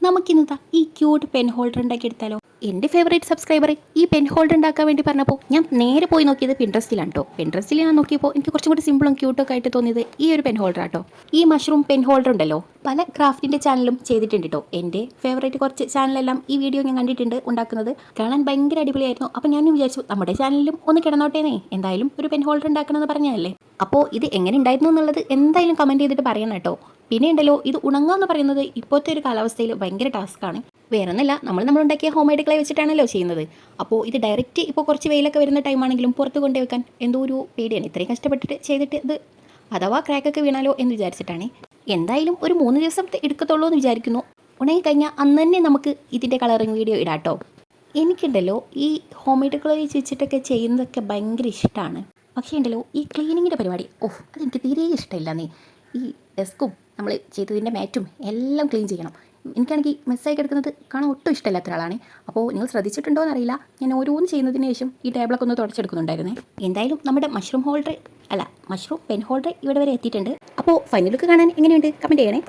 നമുക്കിന്നതാ ഈ cute pen holder ഉണ്ടാക്കി എടുത്താലോ. എൻ്റെ ഫേവറേറ്റ് സബ്സ്ക്രൈബർ ഈ പെൻ ഹോൾഡർ ഉണ്ടാക്കാൻ വേണ്ടി പറഞ്ഞപ്പോൾ ഞാൻ നേരെ പോയി നോക്കിയത് പിൻട്രസ്റ്റിലാണ് കേട്ടോ. പിൻട്രസ്റ്റിൽ ഞാൻ നോക്കിയപ്പോൾ എനിക്ക് കുറച്ചും കൂടി സിമ്പിളും ക്യൂട്ടൊക്കെ ആയിട്ട് തോന്നിയത് ഈ ഒരു പെൻ ഹോൾഡർ ആട്ടോ. ഈ മഷ്റൂം പെൻ ഹോൾഡർ ഉണ്ടല്ലോ, പല ക്രാഫ്റ്റിൻ്റെ ചാനലും ചെയ്തിട്ടുണ്ട് കേട്ടോ. എൻ്റെ ഫേവറേറ്റ് കുറച്ച് ചാനലെല്ലാം ഈ വീഡിയോ ഞാൻ കണ്ടിട്ടുണ്ട് ഉണ്ടാക്കുന്നത്. കാണാൻ ഭയങ്കര അടിപൊളിയായിരുന്നു. അപ്പോൾ ഞാൻ വിചാരിച്ചു നമ്മുടെ ചാനലിലും ഒന്ന് കിടന്നോട്ടേനേ, എന്തായാലും ഒരു പെൻ ഹോൾഡർ ഉണ്ടാക്കണമെന്ന് പറഞ്ഞതല്ലേ. അപ്പോൾ ഇത് എങ്ങനെ ഉണ്ടായിരുന്നു എന്നുള്ളത് എന്തായാലും കമൻറ്റ് ചെയ്തിട്ട് പറയണം കേട്ടോ. പിന്നെ ഉണ്ടല്ലോ, ഇത് ഉണങ്ങുക എന്ന് പറയുന്നത് ഇപ്പോഴത്തെ ഒരു കാലാവസ്ഥയിൽ ഭയങ്കര ടാസ്ക്കാണ്. വേറെ ഒന്നുമില്ല, നമ്മളുണ്ടാക്കിയ ഹോം മെയ്ഡ് ക്ലേ വെച്ചിട്ടാണല്ലോ ചെയ്യുന്നത്. അപ്പോൾ ഇത് ഡയറക്റ്റ് ഇപ്പോൾ കുറച്ച് വെയിലൊക്കെ വരുന്ന ടൈമാണെങ്കിലും പുറത്ത് കൊണ്ടു വെക്കാൻ എന്തോ ഒരു പേടിയാണ്. ഇത്രയും കഷ്ടപ്പെട്ടിട്ട് ചെയ്തിട്ട് ഇത് അഥവാ ക്രാക്കൊക്കെ വീണാലോ എന്ന് വിചാരിച്ചിട്ടാണ്. എന്തായാലും ഒരു 3 ദിവസം എടുക്കത്തുള്ളൂ എന്ന് വിചാരിക്കുന്നു. ഉണങ്ങി കഴിഞ്ഞാൽ അന്ന് തന്നെ നമുക്ക് ഇതിൻ്റെ കളറിങ് വീഡിയോ ഇടാട്ടോ. എനിക്കുണ്ടല്ലോ ഈ ഹോം മെയ്ഡ് ക്ലേ വെച്ചിട്ടൊക്കെ ചെയ്യുന്നതൊക്കെ ഭയങ്കര ഇഷ്ടമാണ്. പക്ഷേ ഉണ്ടല്ലോ ഈ ക്ലീനിങ്ങിൻ്റെ പരിപാടി അതെനിക്ക് തീരെ ഇഷ്ടമില്ല. ഈ ഡെസ്കും നമ്മൾ ചെയ്തതിൻ്റെ മാറ്റും എല്ലാം ക്ലീൻ ചെയ്യണം. എനിക്കാണെങ്കിൽ മെസ്സായി കിടക്കുന്നത് കാണാൻ ഒട്ടും ഇഷ്ടമില്ലാത്ത ഒരാളാണ്. അപ്പോൾ നിങ്ങൾ ശ്രദ്ധിച്ചിട്ടുണ്ടോ എന്നറിയില്ല, ഞാൻ ഓരോന്ന് ചെയ്യുന്നതിന് ശേഷം ഈ ടേബിളൊക്കെ ഒന്ന് തുടച്ചെടുക്കുന്നുണ്ടായിരുന്നേ. എന്തായാലും നമ്മുടെ മഷ്റൂം പെൻ ഹോൾഡർ ഇവിടെ വരെ എത്തിയിട്ടുണ്ട്. അപ്പോൾ ഫൈനൽ ലുക്ക് കാണാൻ എങ്ങനെയുണ്ട് കമൻറ്റ് ചെയ്യണേ.